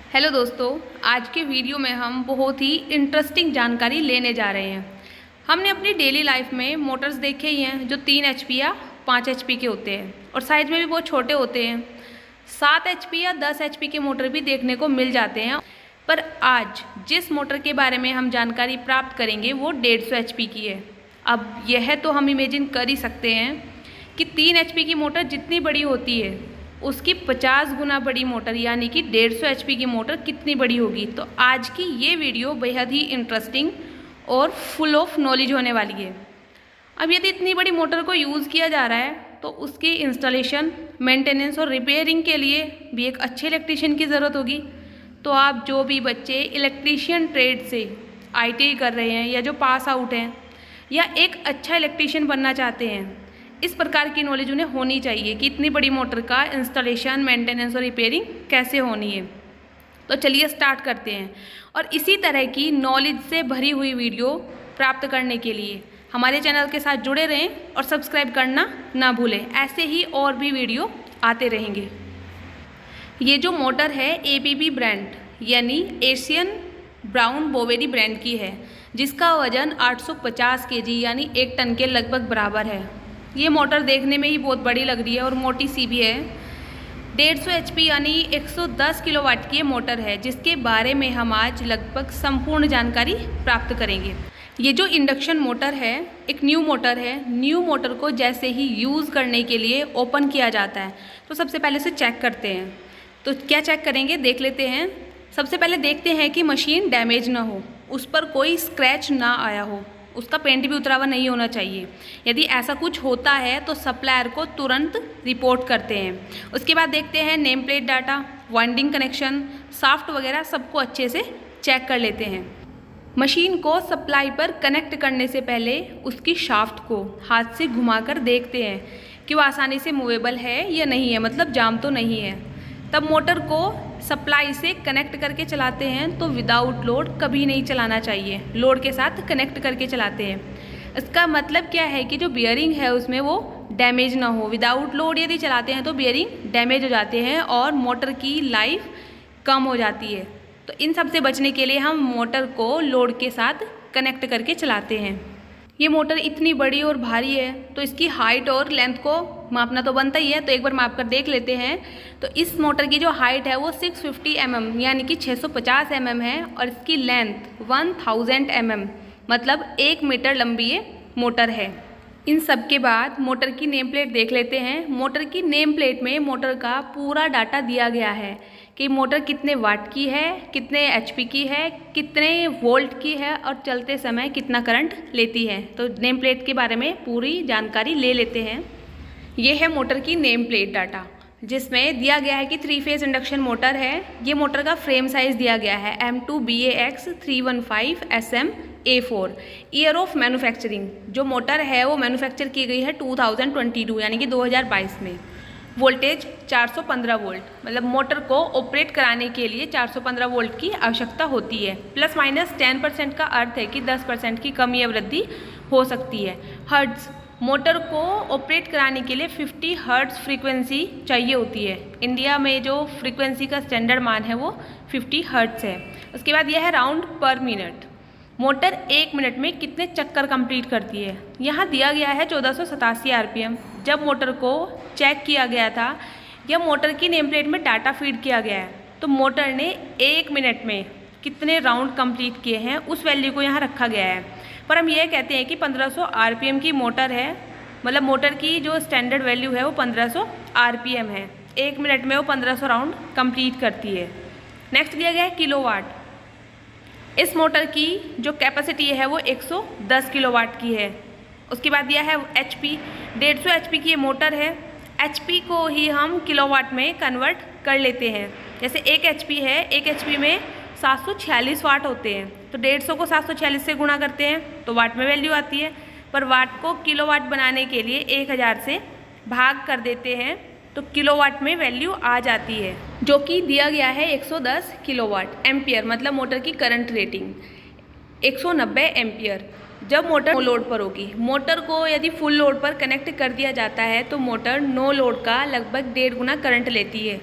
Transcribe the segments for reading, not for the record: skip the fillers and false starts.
Hello दोस्तों, आज के वीडियो में हम बहुत ही इंटरेस्टिंग जानकारी लेने जा रहे हैं। हमने अपनी डेली लाइफ में मोटर्स देखे ही हैं जो 3 HP या 5 HP के होते हैं और साइज में भी बहुत छोटे होते हैं। 7 HP या 10 HP के मोटर भी देखने को मिल जाते हैं। पर आज जिस मोटर के बारे में हम जानकारी प्राप्त करेंगे वो 150 HP की है। अब यह तो हम इमेजिन कर ही सकते हैं कि 3 HP की मोटर जितनी बड़ी होती है उसकी 50 गुना बड़ी मोटर यानी कि 150 HP की मोटर कितनी बड़ी होगी। तो आज की ये वीडियो बेहद ही इंटरेस्टिंग और फुल ऑफ नॉलेज होने वाली है। अब यदि इतनी बड़ी मोटर को यूज़ किया जा रहा है तो उसकी इंस्टॉलेशन, मेंटेनेंस और रिपेयरिंग के लिए भी एक अच्छे इलेक्ट्रीशियन की ज़रूरत होगी। तो आप जो भी बच्चे इलेक्ट्रीशियन ट्रेड से ITI कर रहे हैं या जो पास आउट हैं या एक अच्छा इलेक्ट्रीशियन बनना चाहते हैं, इस प्रकार की नॉलेज उन्हें होनी चाहिए कि इतनी बड़ी मोटर का इंस्टॉलेशन, मेंटेनेंस और रिपेयरिंग कैसे होनी है। तो चलिए स्टार्ट करते हैं। और इसी तरह की नॉलेज से भरी हुई वीडियो प्राप्त करने के लिए हमारे चैनल के साथ जुड़े रहें और सब्सक्राइब करना ना भूलें। ऐसे ही और भी वीडियो आते रहेंगे। ये जो मोटर है ABB ब्रांड यानी एशियन ब्राउन बोवेरी ब्रांड की है, जिसका वजन 850 kg यानी 1 टन के लगभग बराबर है। ये मोटर देखने में ही बहुत बड़ी लग रही है और मोटी सी भी है। 150 HP यानी 110 किलोवाट की ये मोटर है, जिसके बारे में हम आज लगभग संपूर्ण जानकारी प्राप्त करेंगे। ये जो इंडक्शन मोटर है एक न्यू मोटर है। न्यू मोटर को जैसे ही यूज़ करने के लिए ओपन किया जाता है तो सबसे पहले से चेक करते हैं। तो क्या चेक करेंगे देख लेते हैं। सबसे पहले देखते हैं कि मशीन डैमेज ना हो, उस पर कोई स्क्रैच ना आया हो, उसका पेंट भी उतरा हुआ नहीं होना चाहिए। यदि ऐसा कुछ होता है तो सप्लायर को तुरंत रिपोर्ट करते हैं। उसके बाद देखते हैं name plate data, winding connection, shaft वगैरह सबको अच्छे से चेक कर लेते हैं। मशीन को सप्लाई पर कनेक्ट करने से पहले उसकी शाफ्ट को हाथ से घुमाकर देखते हैं कि वो आसानी से मूवेबल है या नहीं है, मतलब जाम तो नहीं है। तब मोटर को सप्लाई से कनेक्ट करके चलाते हैं। तो विदाउट लोड कभी नहीं चलाना चाहिए, लोड के साथ कनेक्ट करके चलाते हैं। इसका मतलब क्या है कि जो बियरिंग है उसमें वो डैमेज ना हो। विदाउट लोड यदि चलाते हैं तो बियरिंग डैमेज हो जाते हैं और मोटर की लाइफ कम हो जाती है। तो इन सब से बचने के लिए हम मोटर को लोड के साथ कनेक्ट करके चलाते हैं। ये मोटर इतनी बड़ी और भारी है तो इसकी हाइट और लेंथ को मापना तो बनता ही है। तो एक बार माप कर देख लेते हैं। तो इस मोटर की जो हाइट है वो 650 mm यानी कि 650 mm है और इसकी लेंथ 1000 mm मतलब 1 मीटर लंबी ये मोटर है। इन सब के बाद मोटर की नेम प्लेट देख लेते हैं। मोटर की नेम प्लेट में मोटर का पूरा डाटा दिया गया है कि मोटर कितने वाट की है, कितने HP की है, कितने वोल्ट की है और चलते समय कितना करंट लेती है। तो नेम प्लेट के बारे में पूरी जानकारी ले लेते हैं। ये है मोटर की नेम प्लेट डाटा, जिसमें दिया गया है कि 3 फेज इंडक्शन मोटर है। ये मोटर का फ्रेम साइज़ दिया गया है M2BAX 315 SM A4। Year of manufacturing जो मोटर है वो मैन्युफैक्चर की गई है 2022 यानी कि 2022 में। वोल्टेज 415 वोल्ट, मतलब मोटर को ऑपरेट कराने के लिए 415 वोल्ट की आवश्यकता होती है। प्लस माइनस 10% का अर्थ है कि 10% की कमी या वृद्धि हो सकती है। हर्ट्ज, मोटर को ऑपरेट कराने के लिए 50 हर्ट्ज फ्रीक्वेंसी चाहिए होती है। इंडिया में जो फ्रीक्वेंसी का स्टैंडर्ड मान है वो 50 हर्ट्ज है। उसके बाद यह है राउंड पर मिनट, मोटर 1 मिनट में कितने चक्कर कंप्लीट करती है। यहाँ दिया गया है 1487 RPM। जब मोटर को चेक किया गया था या मोटर की नेम प्लेट में डाटा फीड किया गया है तो मोटर ने 1 मिनट में कितने राउंड कंप्लीट किए हैं उस वैल्यू को यहाँ रखा गया है। पर हम ये कहते हैं कि 1500 RPM की मोटर है, मतलब मोटर की जो स्टैंडर्ड वैल्यू है वो 1500 RPM है। 1 मिनट में वो 1500 राउंड कंप्लीट करती है। नेक्स्ट दिया गया है किलोवाट। इस मोटर की जो कैपेसिटी है वो 110 किलोवाट की है। उसके बाद दिया है HP, 150 HP की ये मोटर है। HP को ही हम किलोवाट में कन्वर्ट कर लेते हैं। जैसे 1 HP है, 1 HP में 746 वाट होते हैं। तो 150 को 746 से गुणा करते हैं तो वाट में वैल्यू आती है। पर वाट को किलोवाट बनाने के लिए 1000 से भाग कर देते हैं तो किलोवाट में वैल्यू आ जाती है, जो कि दिया गया है 110 किलोवाट। एम्पियर मतलब मोटर की करंट रेटिंग 190 एम्पियर। जब मोटर नो लोड पर होगी, मोटर को यदि फुल लोड पर कनेक्ट कर दिया जाता है तो मोटर नो लोड का लगभग 1.5 गुना करंट लेती है।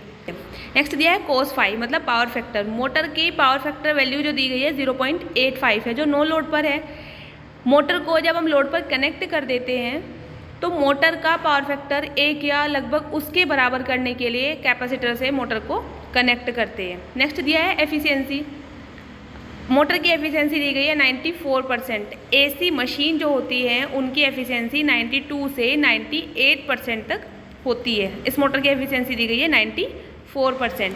नेक्स्ट दिया है cos फाई मतलब पावर फैक्टर। मोटर की पावर फैक्टर वैल्यू जो दी गई है 0.85 है, जो नो लोड पर है। मोटर को जब हम लोड पर कनेक्ट कर देते हैं तो मोटर का पावर फैक्टर 1 या लगभग उसके बराबर करने के लिए कैपेसिटर से मोटर को कनेक्ट करते हैं। नेक्स्ट दिया है एफिशिएंसी। मोटर की एफिशिएंसी दी गई है 94%। एसी मशीन जो होती है उनकी एफिशिएंसी 92 से 98% तक होती है। इस मोटर की एफिशिएंसी दी गई है 94%।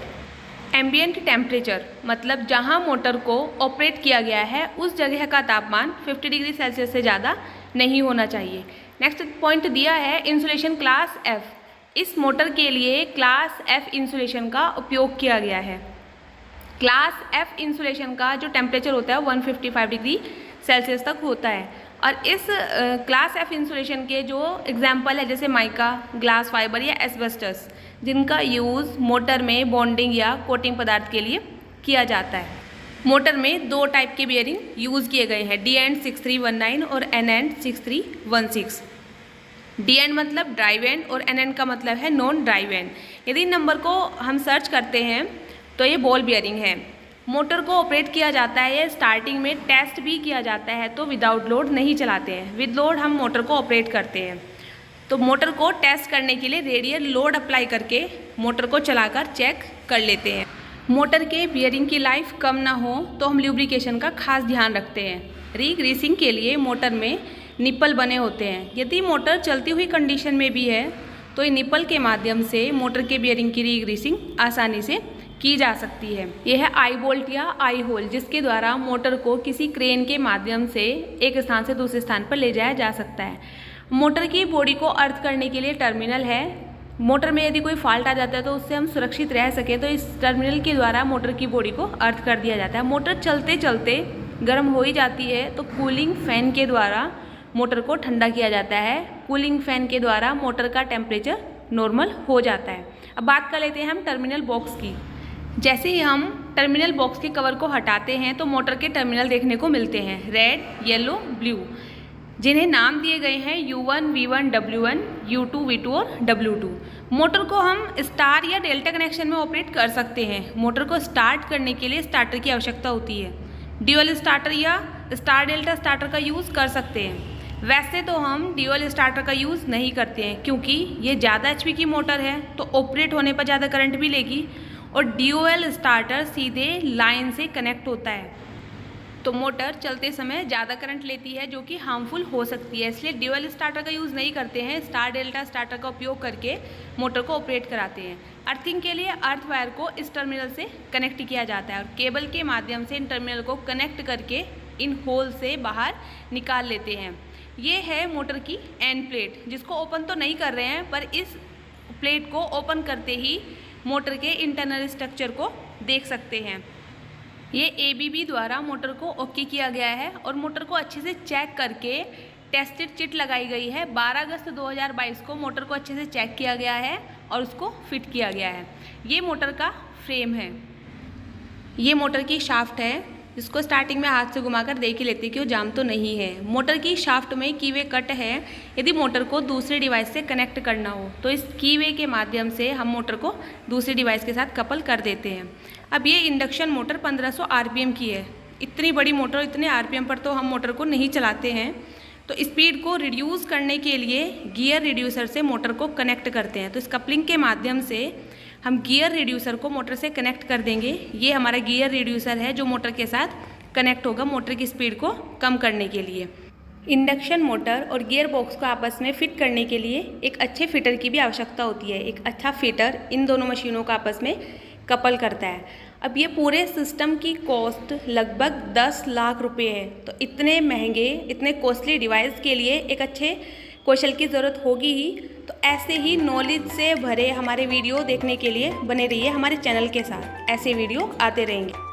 एम्बिएंट टेम्परेचर मतलब जहां मोटर को ऑपरेट किया गया है उस जगह का तापमान 50 डिग्री सेल्सियस से ज़्यादा नहीं होना चाहिए। नेक्स्ट पॉइंट दिया है इंसुलेशन क्लास एफ। इस मोटर के लिए क्लास एफ इंसुलेशन का उपयोग किया गया है। क्लास एफ इंसुलेशन का जो टेम्परेचर होता है 155 डिग्री सेल्सियस तक होता है। और इस क्लास एफ इंसुलेशन के जो एग्जाम्पल है जैसे माइका, ग्लास फाइबर या एस्बेस्टस, जिनका यूज़ मोटर में बॉन्डिंग या कोटिंग पदार्थ के लिए किया जाता है। मोटर में 2 टाइप के बियरिंग यूज़ किए गए हैं, DN 6319 और NN 6316। DN मतलब ड्राइव एंड और NN का मतलब है नॉन ड्राइव एंड। यदि नंबर को हम सर्च करते हैं तो ये बॉल बियरिंग है। मोटर को ऑपरेट किया जाता है, स्टार्टिंग में टेस्ट भी किया जाता है, तो विदाउट लोड नहीं चलाते हैं। विद लोड हम मोटर को ऑपरेट करते हैं। तो मोटर को टेस्ट करने के लिए रेडियल लोड अप्लाई करके मोटर को चलाकर चेक कर लेते हैं। मोटर के बियरिंग की लाइफ कम ना हो तो हम ल्यूब्रिकेशन का खास ध्यान रखते हैं। रीग्रीसिंग के लिए मोटर में निप्पल बने होते हैं। यदि मोटर चलती हुई कंडीशन में भी है तो इन निप्पल के माध्यम से मोटर के बियरिंग की रीग्रीसिंग आसानी से की जा सकती है। यह है आई बोल्ट या आई होल, जिसके द्वारा मोटर को किसी क्रेन के माध्यम से एक स्थान से दूसरे स्थान पर ले जाया जा सकता है। मोटर की बॉडी को अर्थ करने के लिए टर्मिनल है। मोटर में यदि कोई फॉल्ट आ जाता है तो उससे हम सुरक्षित रह सके तो इस टर्मिनल के द्वारा मोटर की बॉडी को अर्थ कर दिया जाता है। मोटर चलते चलते गर्म हो ही जाती है तो कूलिंग फैन के द्वारा मोटर को ठंडा किया जाता है। कूलिंग फैन के द्वारा मोटर का टेम्परेचर नॉर्मल हो जाता है। अब बात कर लेते हैं हम टर्मिनल बॉक्स की। जैसे ही हम टर्मिनल बॉक्स के कवर को हटाते हैं तो मोटर के टर्मिनल देखने को मिलते हैं, रेड, येलो, ब्लू, जिन्हें नाम दिए गए हैं U1, V1, W1, U2, V2 और W2। मोटर को हम स्टार या डेल्टा कनेक्शन में ऑपरेट कर सकते हैं। मोटर को स्टार्ट करने के लिए स्टार्टर की आवश्यकता होती है। ड्यूअल स्टार्टर या स्टार डेल्टा स्टार्टर का यूज़ कर सकते हैं। वैसे तो हम ड्यूअल स्टार्टर का यूज़ नहीं करते हैं क्योंकि ये ज़्यादा HP की मोटर है तो ऑपरेट होने पर ज़्यादा करंट भी लेगी और ड्यूअल स्टार्टर सीधे लाइन से कनेक्ट होता है तो मोटर चलते समय ज़्यादा करंट लेती है जो कि हार्मफुल हो सकती है। इसलिए ड्यूअल स्टार्टर का यूज़ नहीं करते हैं। स्टार डेल्टा स्टार्टर का उपयोग करके मोटर को ऑपरेट कराते हैं। अर्थिंग के लिए अर्थ वायर को इस टर्मिनल से कनेक्ट किया जाता है और केबल के माध्यम से इन टर्मिनल को कनेक्ट करके इन होल से बाहर निकाल लेते हैं। ये है मोटर की एंड प्लेट, जिसको ओपन तो नहीं कर रहे हैं पर इस प्लेट को ओपन करते ही मोटर के इंटरनल स्ट्रक्चर को देख सकते हैं। ये ABB द्वारा मोटर को ओके किया गया है और मोटर को अच्छे से चेक करके टेस्टेड चिट लगाई गई है। 12 अगस्त 2022 को मोटर को अच्छे से चेक किया गया है और उसको फिट किया गया है। ये मोटर का फ्रेम है। ये मोटर की शाफ्ट है जिसको स्टार्टिंग में हाथ से घुमाकर देख ही लेते कि वो जाम तो नहीं है। मोटर की शाफ्ट में कीवे कट है। यदि मोटर को दूसरे डिवाइस से कनेक्ट करना हो तो इस कीवे के माध्यम से हम मोटर को दूसरी डिवाइस के साथ कपल कर देते हैं। अब ये इंडक्शन मोटर 1500 RPM की है। इतनी बड़ी मोटर, इतने RPM पर तो हम मोटर को नहीं चलाते हैं, तो स्पीड को रिड्यूस करने के लिए गियर रिड्यूसर से मोटर को कनेक्ट करते हैं। तो इस कपलिंग के माध्यम से हम गियर रिड्यूसर को मोटर से कनेक्ट कर देंगे। ये हमारा गियर रिड्यूसर है जो मोटर के साथ कनेक्ट होगा मोटर की स्पीड को कम करने के लिए। इंडक्शन मोटर और गियर बॉक्स को आपस में फिट करने के लिए एक अच्छे फिटर की भी आवश्यकता होती है। एक अच्छा फिटर इन दोनों मशीनों को आपस में कपल करता है। अब ये पूरे सिस्टम की कॉस्ट लगभग 10 लाख रुपए है। तो इतने महंगे, इतने कॉस्टली डिवाइस के लिए एक अच्छे कौशल की ज़रूरत होगी ही। तो ऐसे ही नॉलेज से भरे हमारे वीडियो देखने के लिए बने रहिए हमारे चैनल के साथ। ऐसे वीडियो आते रहेंगे।